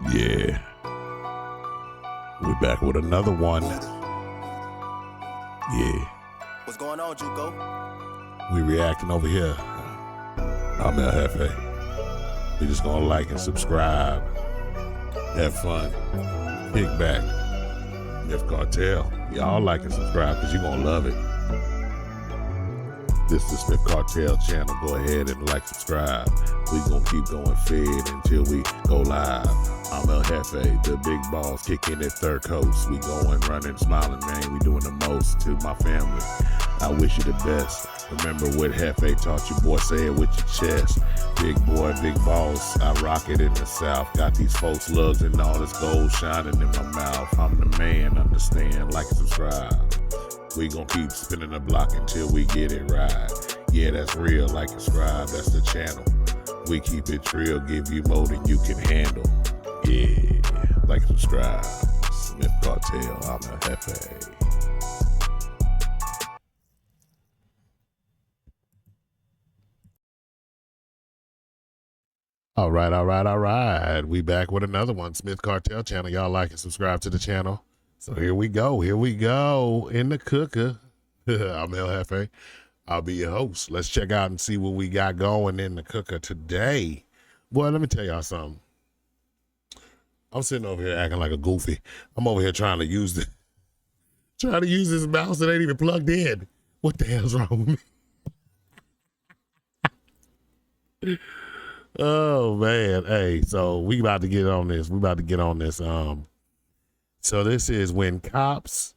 Yeah. We're back with another one. Yeah. What's going on, Juco? We reacting over here. I'm El Jefe. We just gonna like and subscribe. Have fun. Kick back. Myth Cartel. Y'all like and subscribe because you're gonna love it. This is the Smith Cartel channel. Go ahead and like, subscribe. We gonna keep going fed until we go live. I'm El Jefe, the big boss, kicking at Third Coast. We going, running, smiling, man. We doing the most to my family. I wish you the best. Remember what Jefe taught you, boy. Say it with your chest. Big boy, big boss. I rock it in the South. Got these folks lugs and all this gold shining in my mouth. I'm the man, understand, like and subscribe. We gon' keep spinning the block until we get it right. Yeah, that's real, like and subscribe, that's the channel. We keep it real, give you more than you can handle. Yeah, like and subscribe. Smith Cartel, I'm El Jefe. All right. We back with another one. Smith Cartel channel. Y'all like and subscribe to the channel. So here we go in the cooker. I'm El Jefe. I'll be your host. Let's check out and see what we got going in the cooker today. Boy, let me tell y'all something. I'm sitting over here acting like a goofy. I'm over here trying to use this mouse that ain't even plugged in. What the hell's wrong with me? Oh man. Hey, so we about to get on this. So this is when cops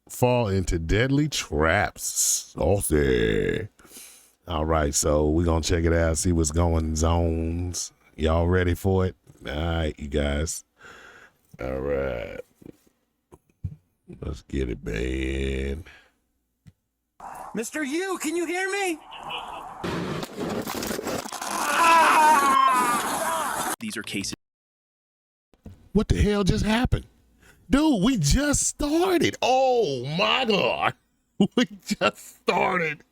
fall into deadly traps. Saucy. All right, so we're gonna check it out, see what's going zones. Y'all ready for it? All right, you guys. All right. Let's get it, man. Mr. Yu, can you hear me? These are cases. What the hell just happened? Dude, we just started. Oh my God. We just started.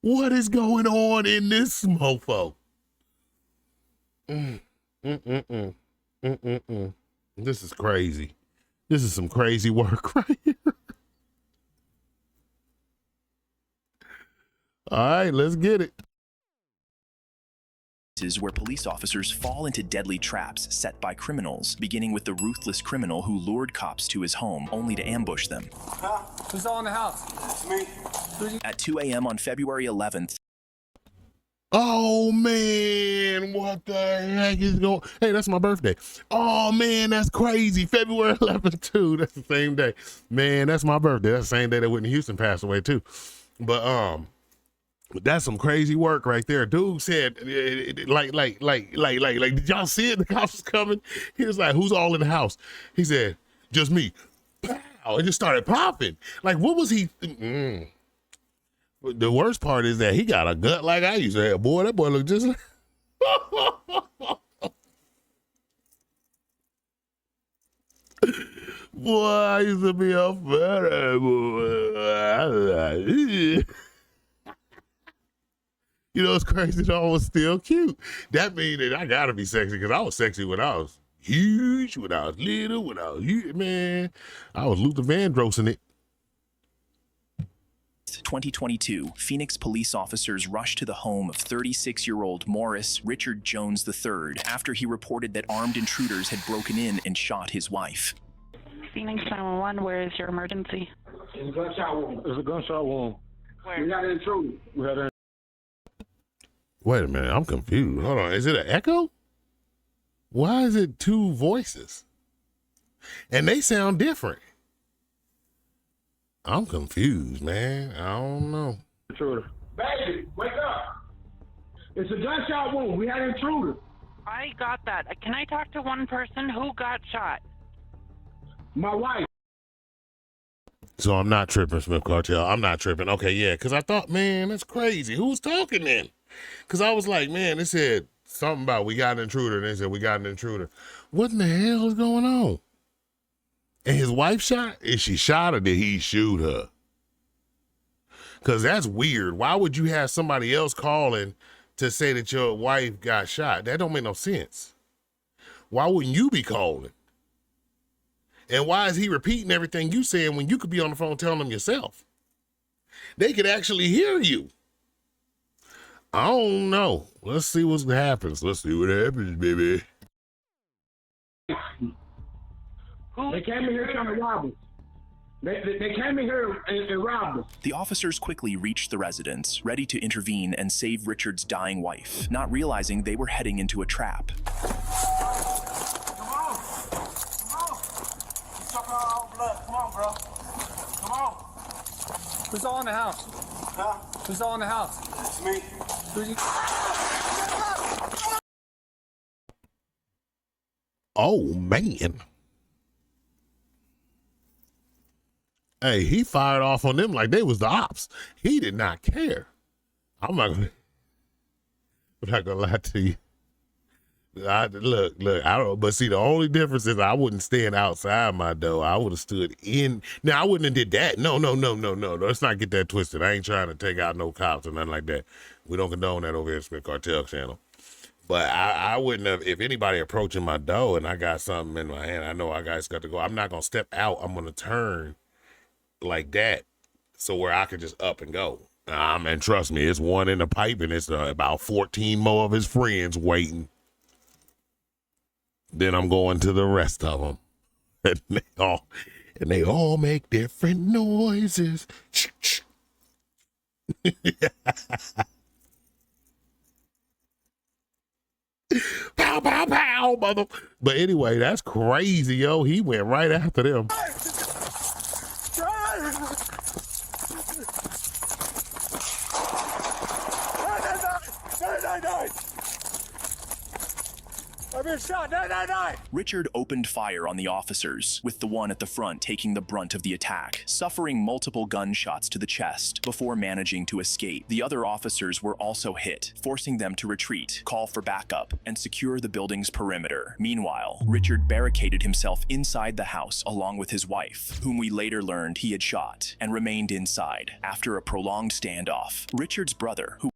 What is going on in this mofo? This is crazy. This is some crazy work right here. All right, let's get it. Where police officers fall into deadly traps set by criminals, beginning with the ruthless criminal who lured cops to his home only to ambush them. Who's all in the house? It's me. At 2 a.m. on February 11th, Oh man, what the heck is going? Hey, that's my birthday. Oh man, that's crazy. February 11th too. That's the same day. Man, that's my birthday. That's the same day that Whitney Houston passed away too. But that's some crazy work right there. Dude said, like, did y'all see it? The cops was coming. He was like, who's all in the house? He said, just me. Pow! It just started popping. Like, what was he? The worst part is that he got a gut like I used to have. Boy, that boy looked just like. Boy, I used to be a fat boy. You know, it's crazy that I was still cute. That means that I gotta be sexy because I was sexy when I was huge, when I was little, when I was huge. Man, I was Luther Vandross in it. 2022, Phoenix police officers rushed to the home of 36-year-old Morris Richard Jones III after he reported that armed intruders had broken in and shot his wife. Phoenix 911, where is your emergency? It's a gunshot wound. It's a gunshot wound. Where? We got an intruder. We had an Wait a minute, I'm confused. Hold on, is it an echo? Why is it two voices? And they sound different. I'm confused, man. I don't know. intruder. Baby, wake up. It's a gunshot wound. We had an intruder. I got that. Can I talk to one person who got shot? My wife. So I'm not tripping, Smith Cartel. I'm not tripping. Okay, yeah, because I thought, man, that's crazy. Who's talking then? Because I was like, man, it said something about we got an intruder. And they said we got an intruder. What in the hell is going on? And his wife shot? Is she shot or did he shoot her? Because that's weird. Why would you have somebody else calling to say that your wife got shot? That don't make no sense. Why wouldn't you be calling? And why is he repeating everything you saying when you could be on the phone telling them yourself? They could actually hear you. I don't know. Let's see what happens. Let's see what happens, baby. They came in here trying to rob us. They came in here and robbed us. The officers quickly reached the residence, ready to intervene and save Richard's dying wife, not realizing they were heading into a trap. Come on. You suck our own blood. Come on, bro. Come on. Who's all in the house? Huh? Who's all in the house? It's me. Who's you? Oh, man. Hey, he fired off on them like they was the ops. He did not care. I'm not gonna lie to you. Look, I don't, but see, the only difference is I wouldn't stand outside my door. I would have stood in. Now, I wouldn't have did that. No. Let's not get that twisted. I ain't trying to take out no cops or nothing like that. We don't condone that over here at Smith Cartel Channel. But I wouldn't have, if anybody approaching my door and I got something in my hand, I know I guys got to go. I'm not going to step out. I'm going to turn like that so where I can just up and go. And trust me, it's one in the pipe and it's about 14 more of his friends waiting. Then I'm going to the rest of them. And they all make different noises. Pow, pow, pow, mother. But anyway, that's crazy, yo. He went right after them. I've been shot. No. Richard opened fire on the officers, with the one at the front taking the brunt of the attack, suffering multiple gunshots to the chest before managing to escape. The other officers were also hit, forcing them to retreat, call for backup, and secure the building's perimeter. Meanwhile, Richard barricaded himself inside the house along with his wife, whom we later learned he had shot, and remained inside after a prolonged standoff. Richard's brother, who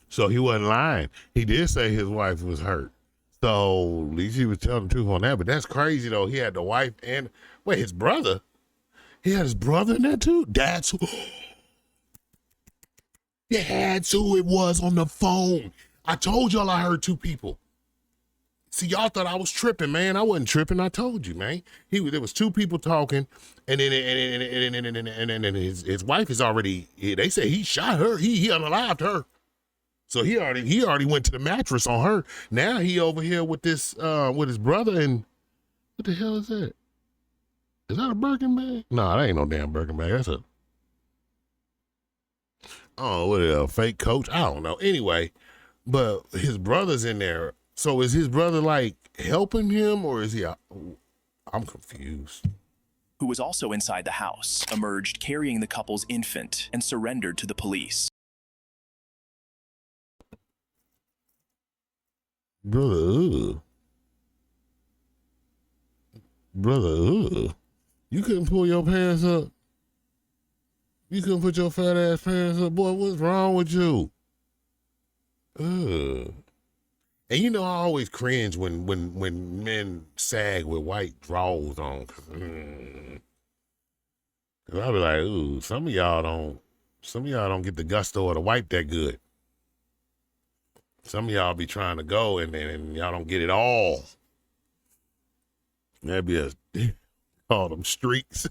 So he wasn't lying. He did say his wife was hurt. So at least he was telling the truth on that. But that's crazy, though. He had the wife and, wait, his brother? He had his brother in that, too? That's who it was on the phone. I told y'all I heard two people. See, y'all thought I was tripping, man. I wasn't tripping. I told you, man. There was two people talking, and then his wife is already, they say he shot her. He unalived her. So he already went to the mattress on her. Now he over here with this with his brother, and what the hell is that? Is that a Birkin bag? No, that ain't no damn Birkin bag. That's what is a fake Coach? I don't know. Anyway, but his brother's in there. So is his brother like helping him, or is he? I'm confused. who was also inside the house, emerged carrying the couple's infant and surrendered to the police. Brother, you couldn't pull your pants up. You couldn't put your fat ass pants up. Boy, what's wrong with you? And you know, I always cringe when men sag with white drawers on. Cause I'll be like, ooh, some of y'all don't get the gusto or the wipe that good. Some of y'all be trying to go and y'all don't get it all. That'd be call them streaks.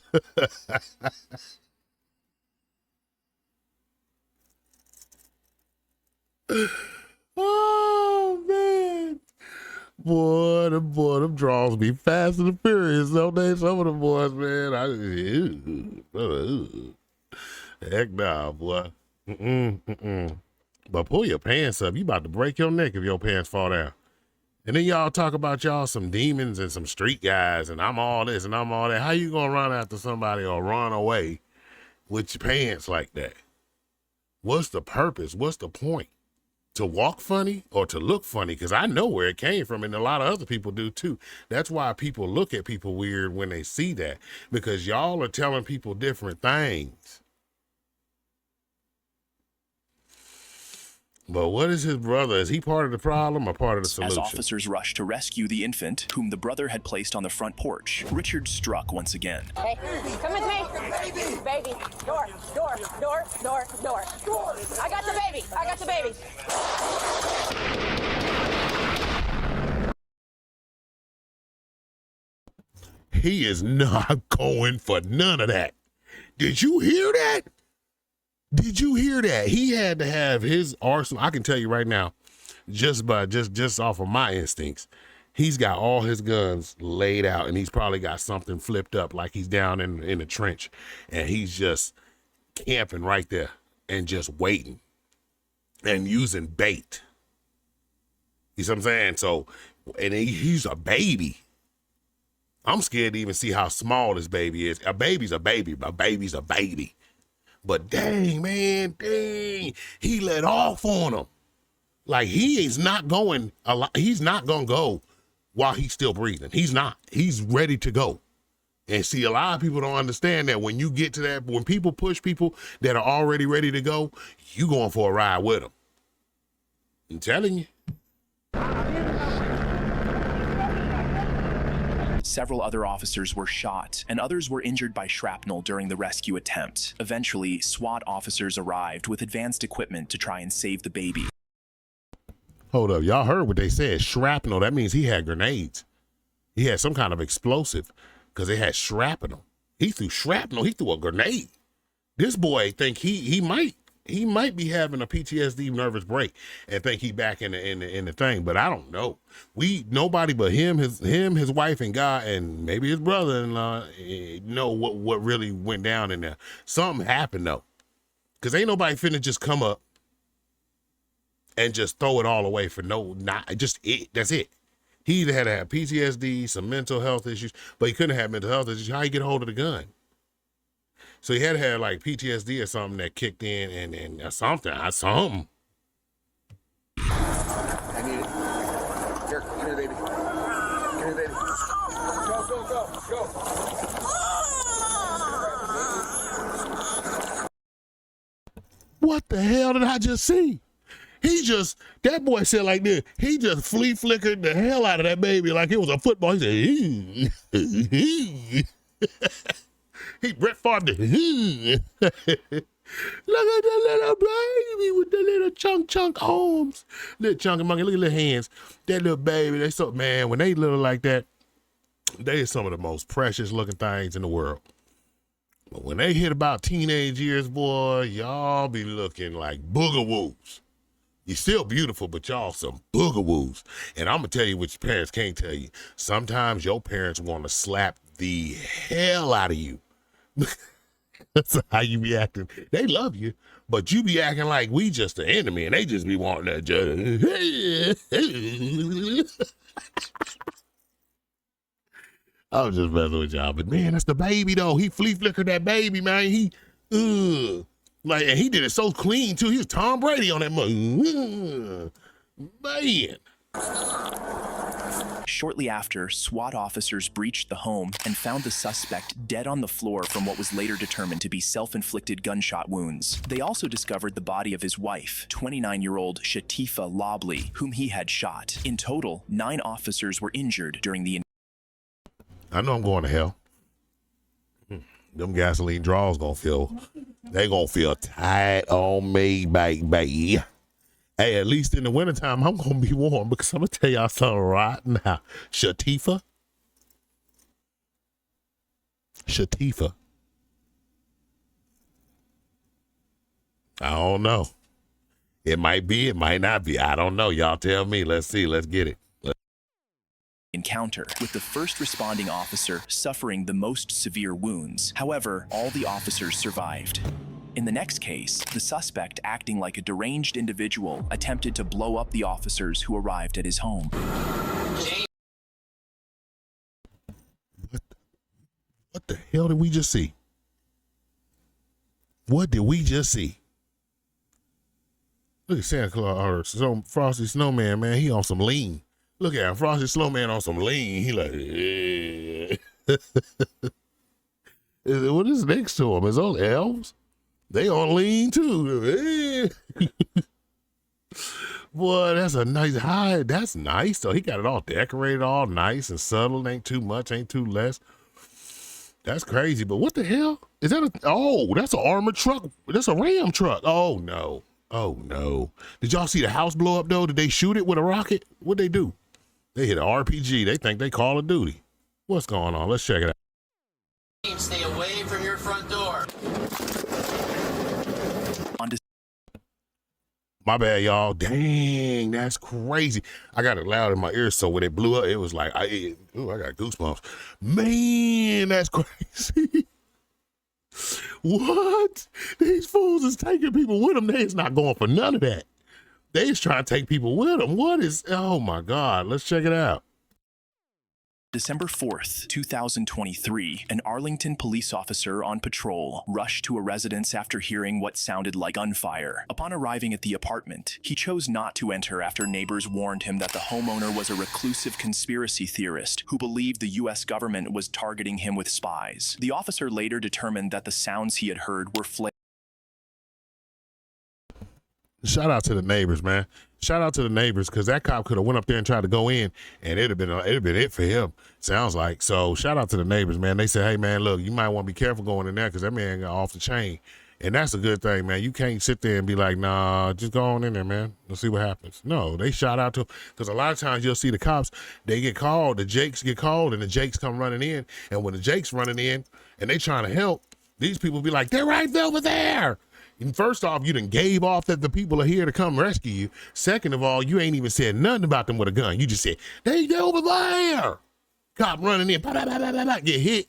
Oh man. Boy, them draws be fast and furious, don't they? Some of the boys, man. Heck nah, boy. But pull your pants up. You about to break your neck if your pants fall down. And then y'all talk about y'all some demons and some street guys and I'm all this and I'm all that. How you gonna run after somebody or run away with your pants like that? What's the purpose? What's the point? To walk funny or to look funny? Because I know where it came from and a lot of other people do too. That's why people look at people weird when they see that, because y'all are telling people different things. But what is his brother? Is he part of the problem or part of the solution? As officers rushed to rescue the infant, whom the brother had placed on the front porch, Richard struck once again. Hey, come with me. Baby. Door. I got the baby. He is not going for none of that. Did you hear that? Did you hear that? He had to have his arsenal. I can tell you right now, just off of my instincts, he's got all his guns laid out, and he's probably got something flipped up like he's down in the trench, and he's just camping right there and just waiting and using bait. You see what I'm saying? So, and he's a baby. I'm scared to even see how small this baby is. A baby's a baby. A baby's a baby. But dang, man, he let off on him. Like he's not going to go while he's still breathing. He's not. He's ready to go. And see, a lot of people don't understand that when you get to that, when people push people that are already ready to go, you going for a ride with them. I'm telling you. Several other officers were shot, and others were injured by shrapnel during the rescue attempt. Eventually, SWAT officers arrived with advanced equipment to try and save the baby. Hold up, y'all heard what they said, shrapnel. That means he had grenades. He had some kind of explosive because they had shrapnel. He threw shrapnel, he threw a grenade. This boy think he might be having a PTSD nervous break and think he back in the thing, but I don't know. Nobody but him, his wife, and God, and maybe his brother-in-law know what really went down in there. Something happened though, because ain't nobody finna just come up and just throw it all away for that's it. He either had to have PTSD, some mental health issues, but he couldn't have mental health issues. How you get a hold of the gun? So he had to have like PTSD or something that kicked in and something. I need it. Here, come here, baby. Come here, baby. Go. What the hell did I just see? That boy said like this, he just flea flickered the hell out of that baby like it was a football. He said, he Brett Favre. Look at the little baby with the little chunk arms. Little chunky monkey, look at the hands. That little baby, they so, man, when they little like that, they are some of the most precious looking things in the world. But when they hit about teenage years, boy, y'all be looking like boogawoos. You're still beautiful, but y'all some boogawoos. And I'm going to tell you what your parents can't tell you. Sometimes your parents want to slap the hell out of you. That's how you be acting. They love you, but you be acting like we just the enemy, and they just be wanting to just. I was just messing with y'all, but man, that's the baby though. He flea flickered that baby, man. And he did it so clean too. He was Tom Brady on that man. Shortly after, SWAT officers breached the home and found the suspect dead on the floor from what was later determined to be self-inflicted gunshot wounds. They also discovered the body of his wife, 29-year-old Shatifa Lobley, whom he had shot. In total, 9 officers were injured during the. I know I'm going to hell. Them gasoline draws gonna feel tight on me, baby. Hey, at least in the wintertime, I'm going to be warm because I'm going to tell y'all something right now. Shatifa. I don't know. It might be, it might not be. I don't know. Y'all tell me. Let's see. Let's get it. Encounter, with the first responding officer suffering the most severe wounds. However, all the officers survived. In the next case, the suspect, acting like a deranged individual, attempted to blow up the officers who arrived at his home. What the hell did we just see? What did we just see? Look at Santa Claus, or Frosty Snowman, man. He on some lean. Look at him, Frosty Snowman on some lean. He like, what is next to him? Is those elves? They on lean too. Boy, that's a nice high. That's nice. So he got it all decorated, all nice and subtle. Ain't too much, ain't too less. That's crazy. But what the hell? Is that that's an armored truck. That's a Ram truck. Oh no. Oh no. Did y'all see the house blow up though? Did they shoot it with a rocket? What'd they do? They hit an RPG. They think they Call of Duty. What's going on? Let's check it out. Stay away from your front door. My bad, y'all. Dang, that's crazy. I got it loud in my ears, so when it blew up, it was like, I got goosebumps. Man, that's crazy. What? These fools is taking people with them. They is not going for none of that. They is trying to take people with them. What is, oh my God, let's check it out. December 4th, 2023, an Arlington police officer on patrol rushed to a residence after hearing what sounded like gunfire. Upon arriving at the apartment, he chose not to enter after neighbors warned him that the homeowner was a reclusive conspiracy theorist who believed the U.S. government was targeting him with spies. The officer later determined that the sounds he had heard were Shout out to the neighbors, man. Shout out to the neighbors, because that cop could have went up there and tried to go in, and it'd have been it for him. Sounds like. So shout out to the neighbors, man. They said, hey man, look, you might want to be careful going in there, because that man got off the chain, and that's a good thing, man. You can't sit there and be like, nah, just go on in there, man. Let's see what happens. No, they shout out to him, because a lot of times you'll see the cops, they get called, the Jakes get called, and the Jakes come running in, and when the Jakes running in and they trying to help, these people be like, they're right over there. And first off, you done gave off that the people are here to come rescue you. Second of all, you ain't even said nothing about them with a gun. You just said, they over there. Cop running in, get hit.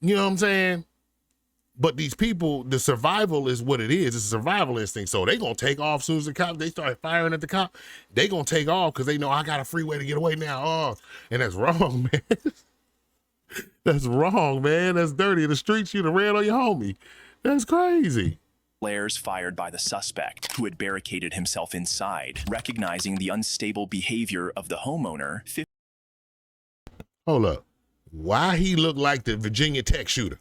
You know what I'm saying? But these people, the survival is what it is. It's a survival instinct. So they gonna take off as soon as the cop, they start firing at the cop. They gonna take off because they know I got a freeway to get away now. Oh, and that's wrong, man. That's wrong, man. That's dirty. In the streets, you'd have ran on your homie. That's crazy. Flares fired by the suspect, who had barricaded himself inside. Recognizing the unstable behavior of the homeowner, Hold up. Why he look like the Virginia Tech shooter?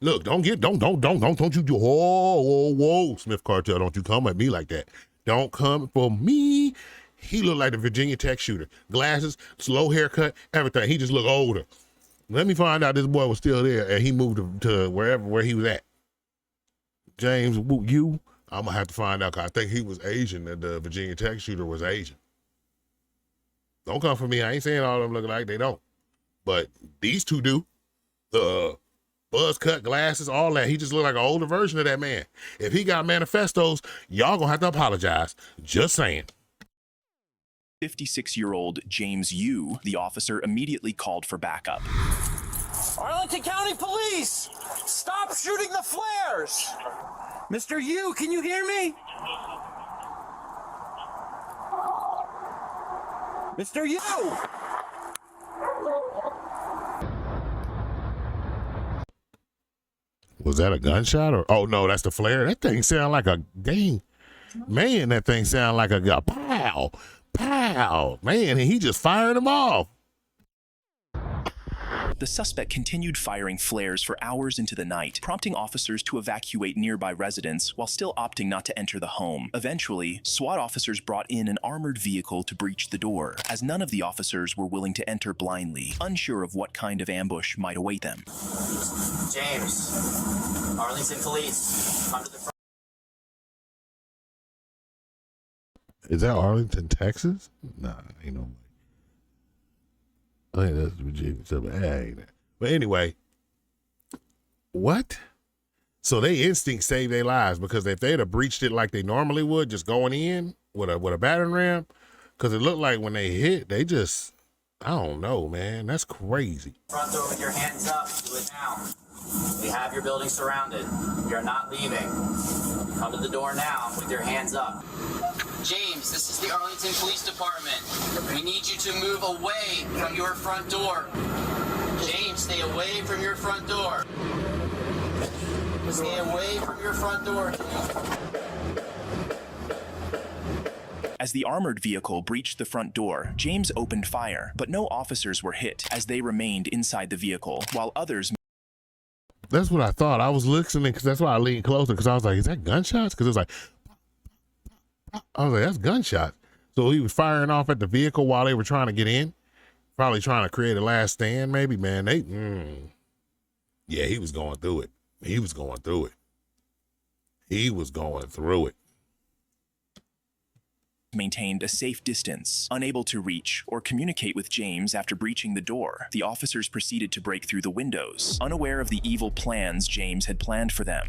Look, don't you do, whoa, Smith Cartel, don't you come at me like that. Don't come for me. He looked like the Virginia Tech shooter. Glasses, slow haircut, everything. He just looked older. Let me find out this boy was still there and he moved to where he was at. James, I'm gonna have to find out, because I think he was Asian, and the Virginia Tech shooter was Asian. Don't come for me. I ain't saying all of them look like they don't. But these two do. The buzz cut, glasses, all that. He just looked like an older version of that man. If he got manifestos, y'all gonna have to apologize. Just saying. 56-year-old James Yu, the officer immediately called for backup. Arlington County Police! Stop shooting the flares! Mr. Yu, can you hear me? Mr. Yu! Was that a gunshot or? Oh no, that's the flare. That thing sound like a dang. Man, that thing sound like a pow, pow. Man, and he just fired them off. The suspect continued firing flares for hours into the night, prompting officers to evacuate nearby residents while still opting not to enter the home. Eventually, SWAT officers brought in an armored vehicle to breach the door, as none of the officers were willing to enter blindly, unsure of what kind of ambush might await them. James, Arlington Police, come to the front. Is that Arlington, Texas? Nah, ain't no way. I think that's Virginia. But anyway, what? So they instinct saved their lives, because if they'd have breached it like they normally would, just going in with a battering ram, because it looked like when they hit, they just, I don't know, man. That's crazy. Front door with your hands up. Do it now. We have your building surrounded. You're not leaving. Come to the door now with your hands up. James, this is the Arlington Police Department. We need you to move away from your front door. James, stay away from your front door. Stay away from your front door. As the armored vehicle breached the front door, James opened fire, but no officers were hit as they remained inside the vehicle, while others... That's what I thought. I was listening, because that's why I leaned closer, because I was like, is that gunshots? Because it was like, I was like, that's gunshots. So he was firing off at the vehicle while they were trying to get in, probably trying to create a last stand, maybe, man. Yeah, he was going through it. He was going through it. He was going through it. Maintained a safe distance, unable to reach or communicate with James after breaching the door. The officers proceeded to break through the windows, unaware of the evil plans James had planned for them.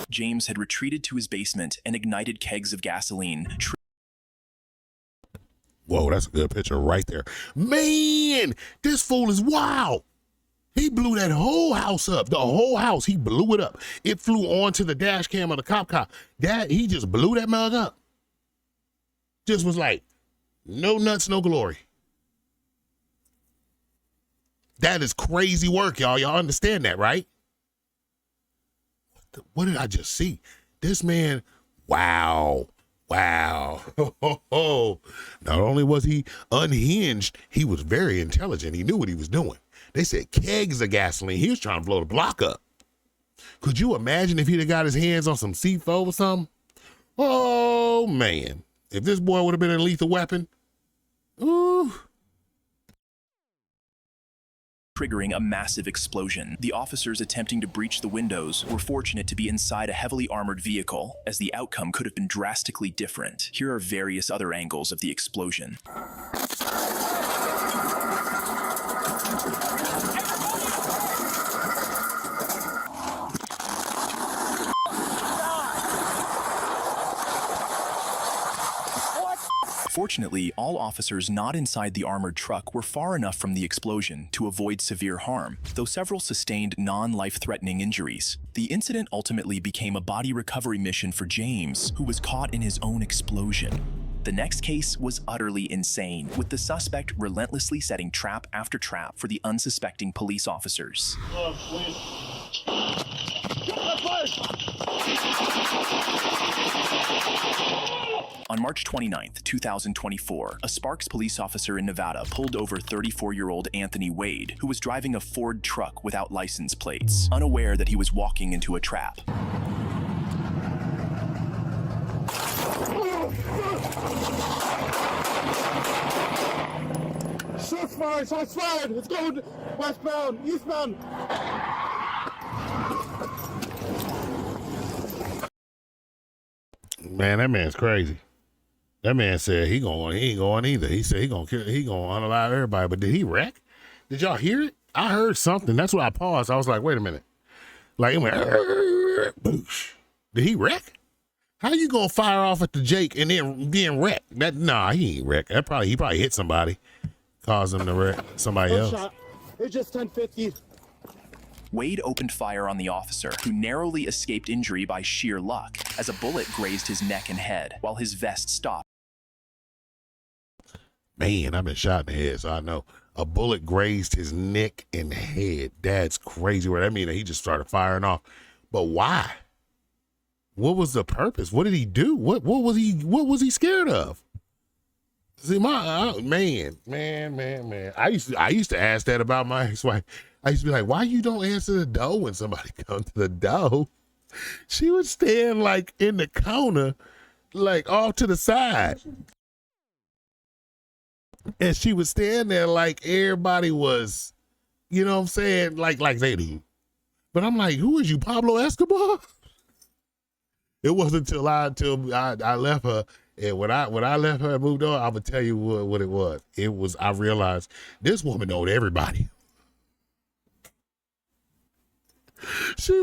James had retreated to his basement and ignited kegs of gasoline. Whoa, that's a good picture right there. Man, this fool is wild. He blew that whole house up. The whole house, he blew it up. It flew onto the dash cam of the cop car. He just blew that mug up. Just was like, no nuts, no glory. That is crazy work, y'all. Y'all understand that, right? What did I just see? This man, wow. Not only was he unhinged, he was very intelligent. He knew what he was doing. They said kegs of gasoline. He was trying to blow the block up. Could you imagine if he'd have got his hands on some C4 or something? Oh, man. If this boy would have been a lethal weapon, ooh. Triggering a massive explosion. The officers attempting to breach the windows were fortunate to be inside a heavily armored vehicle, as the outcome could have been drastically different. Here are various other angles of the explosion. Fortunately, all officers not inside the armored truck were far enough from the explosion to avoid severe harm, though several sustained non-life-threatening injuries. The incident ultimately became a body recovery mission for James, who was caught in his own explosion. The next case was utterly insane, with the suspect relentlessly setting trap after trap for the unsuspecting police officers. On March 29, 2024, a Sparks police officer in Nevada pulled over 34-year-old Anthony Wade, who was driving a Ford truck without license plates, unaware that he was walking into a trap. Shots fired! Shots fired! It's going westbound, eastbound! Man, that man's crazy. That man said he ain't going either. He said he gonna unalive everybody. But did he wreck? Did y'all hear it? I heard something. That's why I paused. I was like, wait a minute. Like it went boosh. Did he wreck? How you gonna fire off at the Jake and then wreck? Nah, he ain't wreck. He probably hit somebody, caused him to wreck somebody else. Shot. It's just 1050. Wade opened fire on the officer, who narrowly escaped injury by sheer luck, as a bullet grazed his neck and head, while his vest stopped. Man, I've been shot in the head, so I know. A bullet grazed his neck and head. That's crazy. What that mean? That he just started firing off. But why? What was the purpose? What did he do? What was he scared of? See, man. I used to ask that about my ex-wife. I used to be like, why you don't answer the door when somebody comes to the door? She would stand like in the counter, like off to the side. And she would stand there like everybody was, you know what I'm saying? Like they do. But I'm like, who is you, Pablo Escobar? It wasn't until I left her. And when I left her and moved on, I would tell you what it was. I realized this woman knowed everybody. She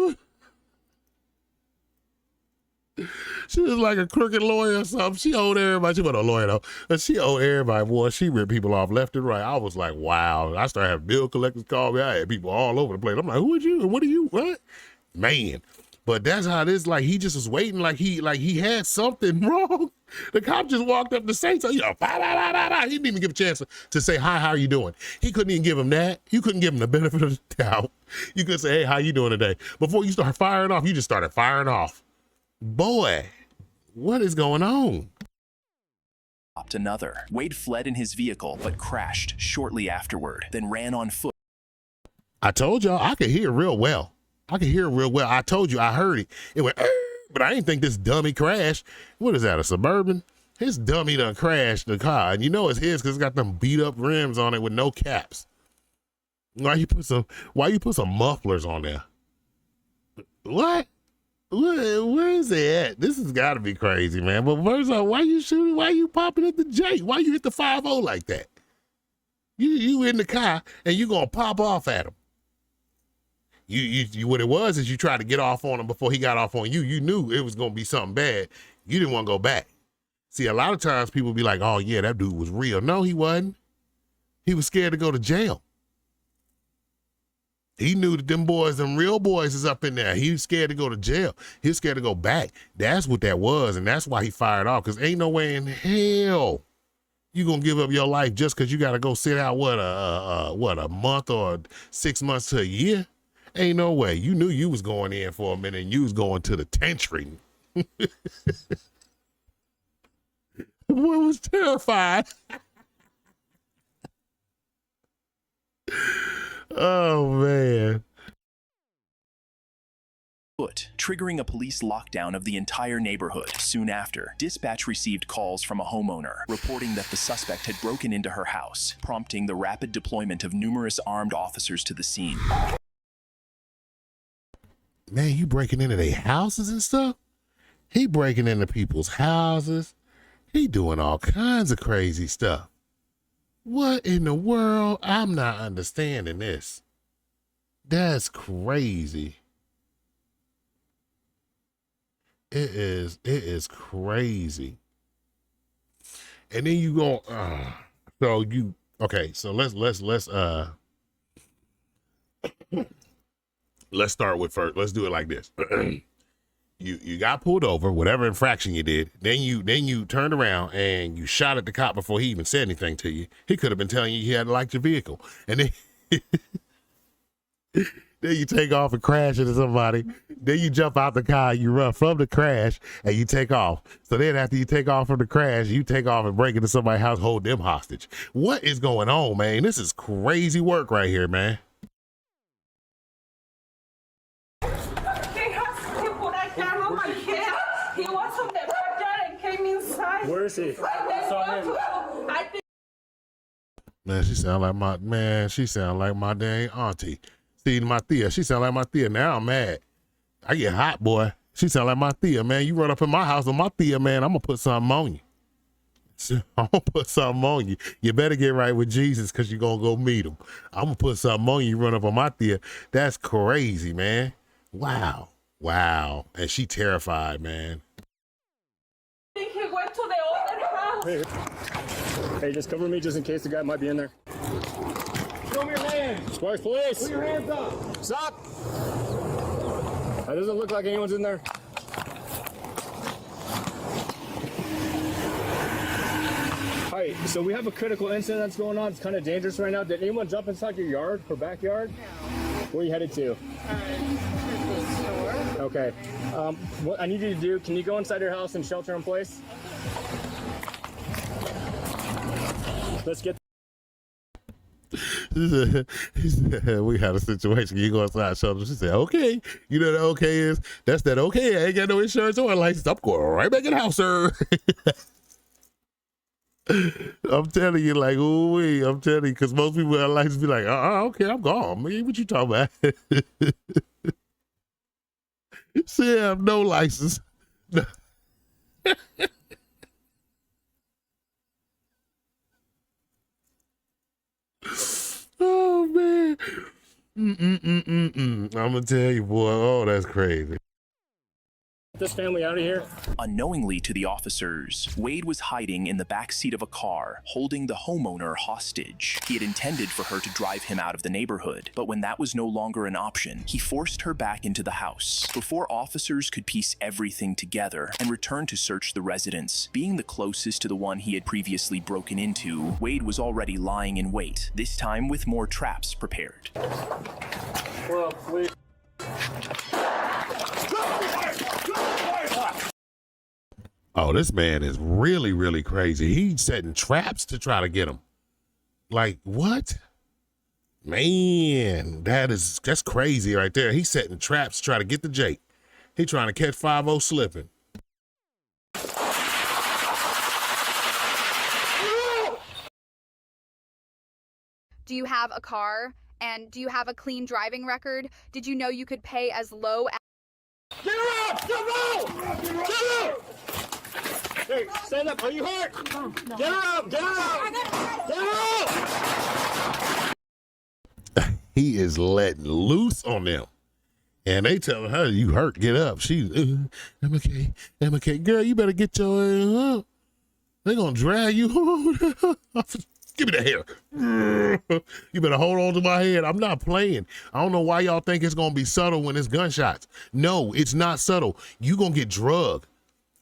was like a crooked lawyer or something. She owed everybody. She wasn't a lawyer though, but she owed everybody. Boy, she ripped people off left and right. I was like, wow. I started having bill collectors call me. I had people all over the place. I'm like, who are you? And what are you? What? Man. But that's how it is. Like he just was waiting, like he had something wrong. The cop just walked up to say something. He didn't even give a chance to say, hi, how are you doing? He couldn't even give him that. You couldn't give him the benefit of the doubt. You could say, hey, how you doing today? Before you start firing off, you just started firing off. Boy, what is going on? another. Wade fled in his vehicle but crashed shortly afterward, then ran on foot. I told y'all I could hear real well. I could hear real well. I told you I heard it. It went, but I didn't think this dummy crashed. What is that, a Suburban? His dummy done crashed the car, and you know it's his because it's got them beat up rims on it with no caps. Why you put some mufflers on there? What? Where is it at? This has got to be crazy, man. But first off, why you shooting? Why you popping at the J? Why you hit the 5-0 like that? You in the car and you gonna pop off at him. You what it was is you tried to get off on him before he got off on you. You knew it was gonna be something bad. You didn't want to go back. See, a lot of times people be like, "Oh yeah, that dude was real." No, he wasn't. He was scared to go to jail. He knew that them boys, them real boys is up in there. He was scared to go to jail. He was scared to go back. That's what that was, and that's why he fired off, because ain't no way in hell you gonna give up your life just because you got to go sit out, a month or 6 months to a year? Ain't no way. You knew you was going in for a minute, and you was going to the penitentiary. The boy was terrified. Oh, man. Triggering a police lockdown of the entire neighborhood. Soon after, dispatch received calls from a homeowner reporting that the suspect had broken into her house, prompting the rapid deployment of numerous armed officers to the scene. Man, you breaking into their houses and stuff? He breaking into people's houses. He doing all kinds of crazy stuff. What in the world? I'm not understanding this. That's crazy. It is crazy. And then you go, so let's start with first. Let's do it like this. You got pulled over, whatever infraction you did. Then you turned around and you shot at the cop before he even said anything to you. He could have been telling you he hadn't liked your vehicle. And then then you take off and crash into somebody. Then you jump out the car, you run from the crash, and you take off. So then after you take off from the crash, you take off and break into somebody's house, hold them hostage. What is going on, man? This is crazy work right here, man. He put a gun on my head. He was on the backyard and came inside. Where is he? I think. Man, she sound like my dang auntie. See, my Thea, she sound like my Thea. Now I'm mad. I get hot, boy. She sound like my Thea, man. You run up in my house with my Thea, man, I'm gonna put something on you. I'm gonna put something on you. You better get right with Jesus, because you're gonna go meet him. I'm gonna put something on you. You run up on my Thea. That's crazy, man. Wow. And she terrified, man. He went to the other house. Hey, just cover me just in case the guy might be in there. Show me your hands. Sparks, police! Put your hands up. Stop! That doesn't look like anyone's in there. Hi, so we have a critical incident that's going on. It's kind of dangerous right now. Did anyone jump inside your yard or backyard? No. Where are you headed to? To the store. Okay. What I need you to do, can you go inside your house and shelter in place? Let's get. He said, we had a situation. You go outside, shelter. She said, okay. You know what okay is? That's that okay. I ain't got no insurance or a license. I'm going right back in the house, sir. I'm telling you, like, ooh-wee. I'm telling you, because most people have license be like, okay, I'm gone. Man, what you talking about? See, I have no license. Oh, man. I'm going to tell you, boy. Oh, that's crazy. This family out of here. Unknowingly to the officers, Wade was hiding in the back seat of a car, holding the homeowner hostage. He had intended for her to drive him out of the neighborhood, but when that was no longer an option, he forced her back into the house. Before officers could piece everything together and return to search the residence, being the closest to the one he had previously broken into, Wade was already lying in wait, this time with more traps prepared. Well, please. Oh, this man is really, really crazy. He's setting traps to try to get him. Like, what? Man, that's crazy right there. He's setting traps to try to get the Jake. He trying to catch 5-0 slipping. Do you have a car? And do you have a clean driving record? Did you know you could pay as low as... Get her up! Get her up! Get her up! Hey, stand up. Are you hurt? Get her up! Get her up! Get her up! He is letting loose on them. And they telling her, you hurt, get up. She's, I'm okay, I'm okay. Girl, you better get your ass up. They're going to drag you. Give me the hair. You better hold on to my head. I'm not playing. I don't know why y'all think it's going to be subtle when it's gunshots. No, it's not subtle. You going to get drugged.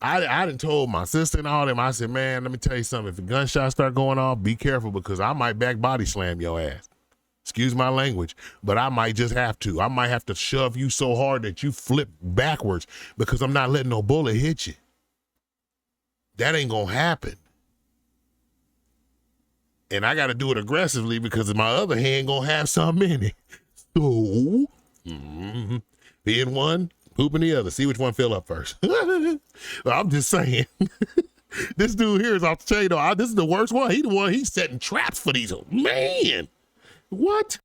I done told my sister and all them, I said, man, let me tell you something. If the gunshots start going off, be careful because I might back body slam your ass. Excuse my language, but I might just have to. I might have to shove you so hard that you flip backwards because I'm not letting no bullet hit you. That ain't going to happen. And I got to do it aggressively because my other hand going to have something in it. So, pee in one, poop in the other. See which one fill up first. I'm just saying. This dude here is off the chain, though. This is the worst one. He's setting traps for these. Man, what?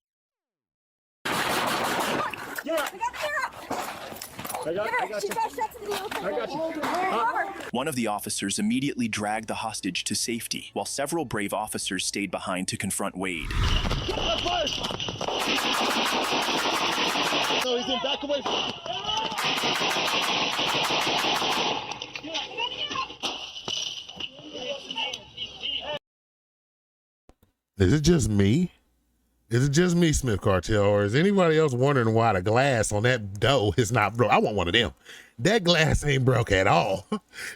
I got you. One of the officers immediately dragged the hostage to safety, while several brave officers stayed behind to confront Wade. No, he's in back away. Is it just me? Is it just me, Smith Cartel, or is anybody else wondering why the glass on that door is not broke? I want one of them. That glass ain't broke at all.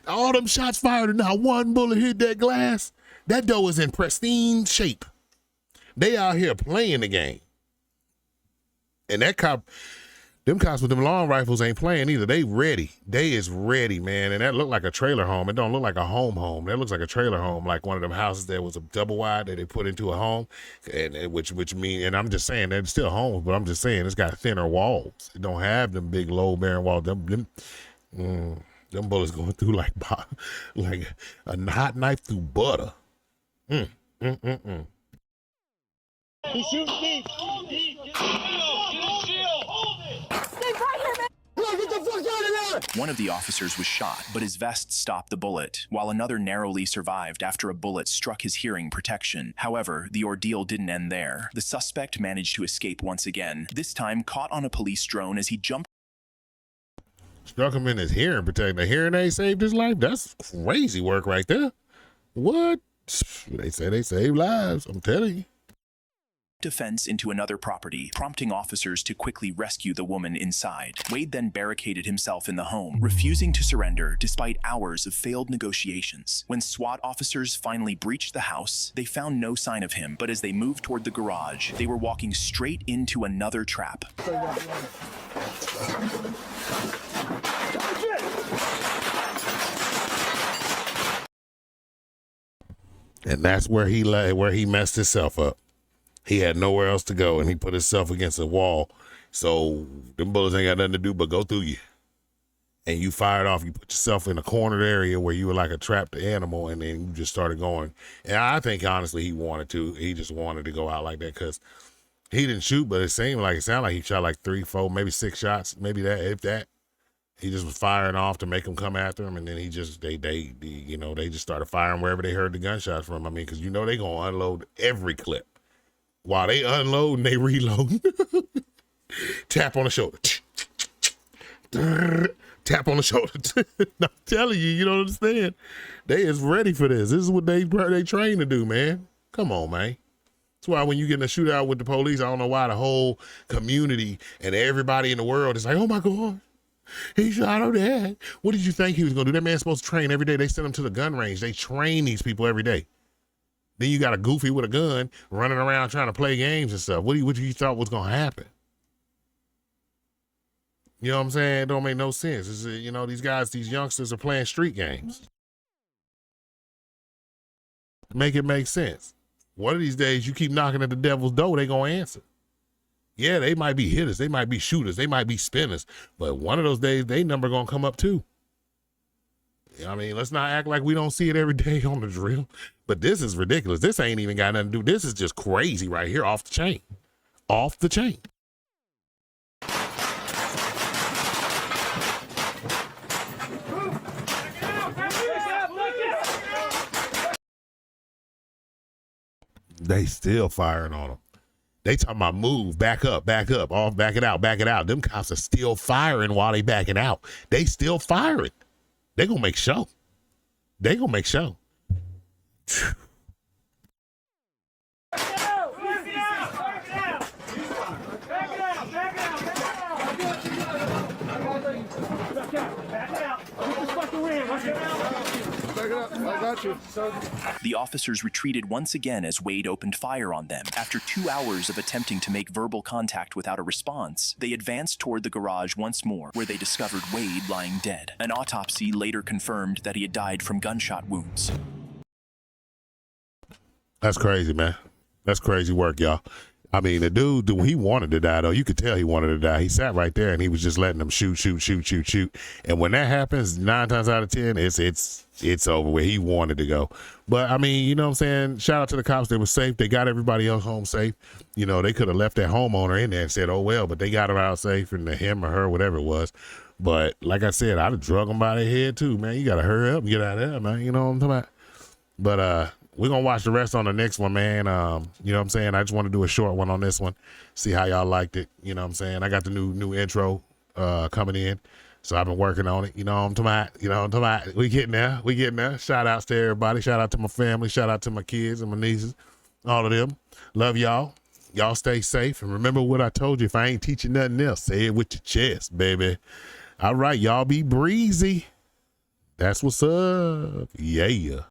All them shots fired and not one bullet hit that glass. That door is in pristine shape. They out here playing the game. And that cop, them cops with them long rifles ain't playing either. They ready. They is ready, man. And that look like a trailer home. It don't look like a home. That looks like a trailer home, like one of them houses that was a double wide that they put into a home. And which mean, and I'm just saying they're still homes, but I'm just saying it's got thinner walls. It don't have them big load bearing walls. Them bullets going through like a hot knife through butter. He's shooting deep. One of the officers was shot, but his vest stopped the bullet, while another narrowly survived after a bullet struck his hearing protection. However, the ordeal didn't end there. The suspect managed to escape once again, this time caught on a police drone as he jumped. Struck him in his hearing protection. The hearing aid saved his life? That's crazy work right there. What? They say they save lives, I'm telling you. Defense into another property, prompting officers to quickly rescue the woman inside. Wade then barricaded himself in the home, refusing to surrender despite hours of failed negotiations. When SWAT officers finally breached the house, they found no sign of him, but as they moved toward the garage, they were walking straight into another trap. And that's where he messed himself up. He had nowhere else to go, and he put himself against a wall. So them bullets ain't got nothing to do but go through you. And you fired off. You put yourself in a cornered area where you were like a trapped animal, and then you just started going. And I think, honestly, he wanted to. He just wanted to go out like that because he didn't shoot, but it sounded like he shot like 3, 4, maybe 6 shots, maybe that, if that. He just was firing off to make them come after him, and then he just they just started firing wherever they heard the gunshots from. I mean, because they gonna unload every clip. While they unload and they reload, tap on the shoulder, tap on the shoulder. I'm telling you, you don't understand. They is ready for this. This is what they trained to do, man. Come on, man. That's why when you get in a shootout with the police, I don't know why the whole community and everybody in the world is like, oh my God, he shot her dead. What did you think he was gonna do? That man's supposed to train every day. They send him to the gun range. They train these people every day. Then you got a goofy with a gun running around trying to play games and stuff. What you thought was going to happen? You know what I'm saying? It don't make no sense. These youngsters are playing street games. Make it make sense. One of these days, you keep knocking at the devil's door, they gonna answer. Yeah, they might be hitters, they might be shooters, they might be spinners, but one of those days, they number gonna come up too. I mean, let's not act like we don't see it every day on the drill. But this is ridiculous. This ain't even got nothing to do. This is just crazy right here, off the chain. Off the chain. They still firing on them. They talking about move, back up, off, back it out. Them cops are still firing while they backing out. They still firing. They gonna make show. They gonna make show. The officers retreated once again as Wade opened fire on them. After 2 hours of attempting to make verbal contact without a response, they advanced toward the garage once more, where they discovered Wade lying dead. An autopsy later confirmed that he had died from gunshot wounds. That's crazy, man. That's crazy work, y'all. I mean, the dude, he wanted to die, though. You could tell he wanted to die. He sat right there, and he was just letting them shoot. And when that happens, 9 times out of 10, it's over with. He wanted to go. But, I mean, you know what I'm saying? Shout out to the cops. They were safe. They got everybody else home safe. You know, they could have left that homeowner in there and said, oh, well, but they got her out safe, and him or her, whatever it was. But, like I said, I'd have drug them by their head, too, man. You got to hurry up and get out of there, man. You know what I'm talking about? But, we're going to watch the rest on the next one, man. You know what I'm saying? I just want to do a short one on this one, see how y'all liked it. You know what I'm saying? I got the new intro coming in, so I've been working on it. You know what I'm talking about? We getting there. Shout outs to everybody. Shout out to my family. Shout out to my kids and my nieces, all of them. Love y'all. Y'all stay safe. And remember what I told you. If I ain't teaching nothing else, say it with your chest, baby. All right, y'all be breezy. That's what's up. Yeah.